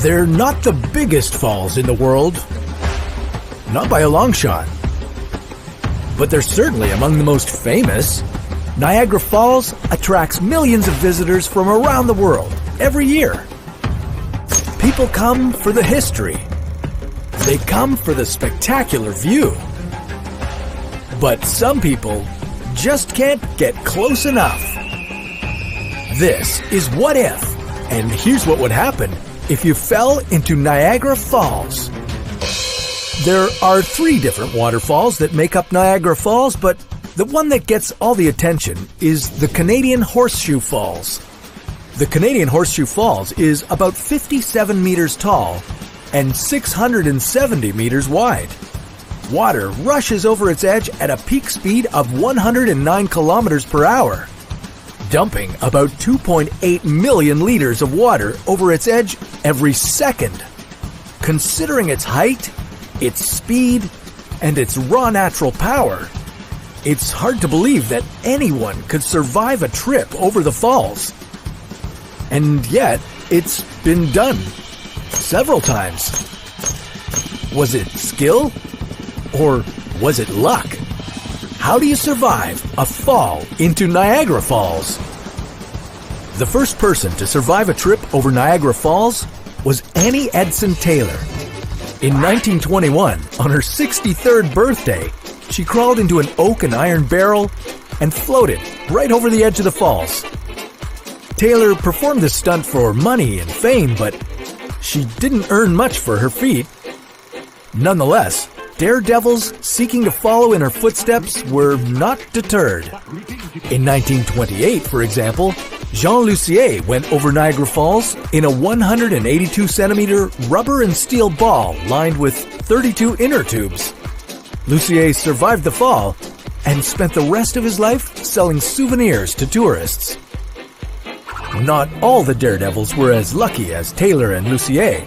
They're not the biggest falls in the world, not by a long shot, but they're certainly among the most famous. Niagara Falls attracts millions of visitors from around the world every year. People come for the history. They come for the spectacular view. But some people just can't get close enough. This is What If, and here's what would happen if you fell into Niagara Falls. There are 3 different waterfalls that make up Niagara Falls, but the one that gets all the attention is the Canadian Horseshoe Falls. The Canadian Horseshoe Falls is about 57 meters tall and 670 meters wide. Water rushes over its edge at a peak speed of 109 kilometers per hour, dumping about 2.8 million liters of water over its edge every second. Considering its height, its speed, and its raw natural power, it's hard to believe that anyone could survive a trip over the falls. And yet, it's been done several times. Was it skill? Or was it luck? How do you survive a fall into Niagara Falls? The first person to survive a trip over Niagara Falls was Annie Edson Taylor. In 1921, on her 63rd birthday, she crawled into an oak and iron barrel and floated right over the edge of the falls. Taylor performed this stunt for money and fame, but she didn't earn much for her feat. Nonetheless, daredevils seeking to follow in her footsteps were not deterred. In 1928, for example, Jean Lussier went over Niagara Falls in a 182-centimeter rubber and steel ball lined with 32 inner tubes. Lussier survived the fall and spent the rest of his life selling souvenirs to tourists. Not all the daredevils were as lucky as Taylor and Lussier.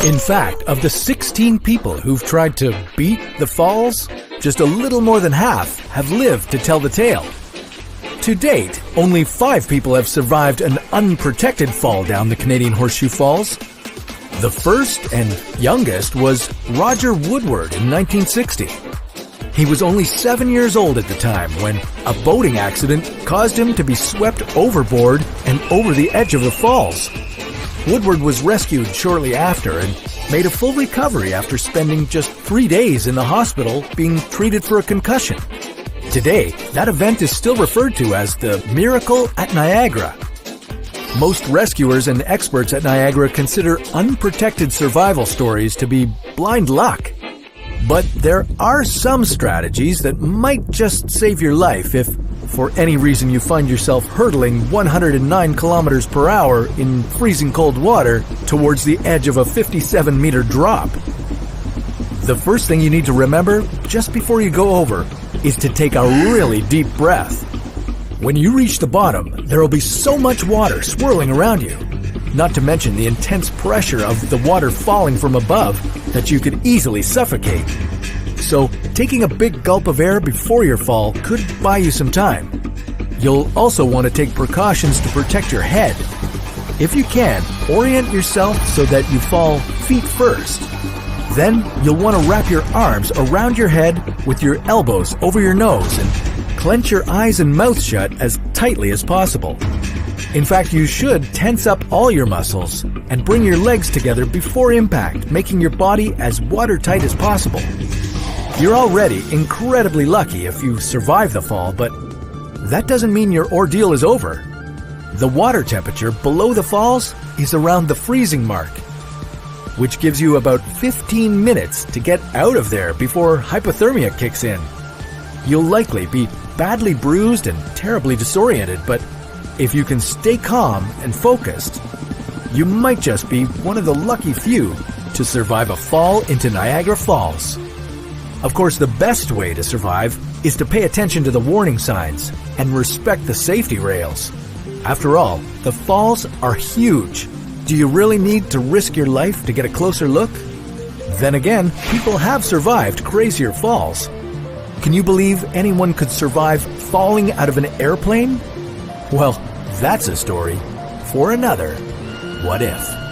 In fact, of the 16 people who've tried to beat the falls, just a little more than half have lived to tell the tale. To date, only 5 people have survived an unprotected fall down the Canadian Horseshoe Falls. The first and youngest was Roger Woodward in 1960. He was only 7 years old at the time when a boating accident caused him to be swept overboard and over the edge of the falls. Woodward was rescued shortly after and made a full recovery after spending just 3 days in the hospital being treated for a concussion. Today, that event is still referred to as the Miracle at Niagara. Most rescuers and experts at Niagara consider unprotected survival stories to be blind luck. But there are some strategies that might just save your life if, for any reason, you find yourself hurtling 109 kilometers per hour in freezing cold water towards the edge of a 57-meter drop. The first thing you need to remember just before you go over is to take a really deep breath. When you reach the bottom, there will be so much water swirling around you, not to mention the intense pressure of the water falling from above that you could easily suffocate. So, taking a big gulp of air before your fall could buy you some time. You'll also want to take precautions to protect your head. If you can, orient yourself so that you fall feet first. Then, you'll want to wrap your arms around your head with your elbows over your nose and clench your eyes and mouth shut as tightly as possible. In fact, you should tense up all your muscles and bring your legs together before impact, making your body as watertight as possible. You're already incredibly lucky if you survive the fall, but that doesn't mean your ordeal is over. The water temperature below the falls is around the freezing mark, which gives you about 15 minutes to get out of there before hypothermia kicks in. You'll likely be badly bruised and terribly disoriented, but if you can stay calm and focused, you might just be one of the lucky few to survive a fall into Niagara Falls. Of course, the best way to survive is to pay attention to the warning signs and respect the safety rails. After all, the falls are huge. Do you really need to risk your life to get a closer look? Then again, people have survived crazier falls. Can you believe anyone could survive falling out of an airplane? Well, that's a story for another What If.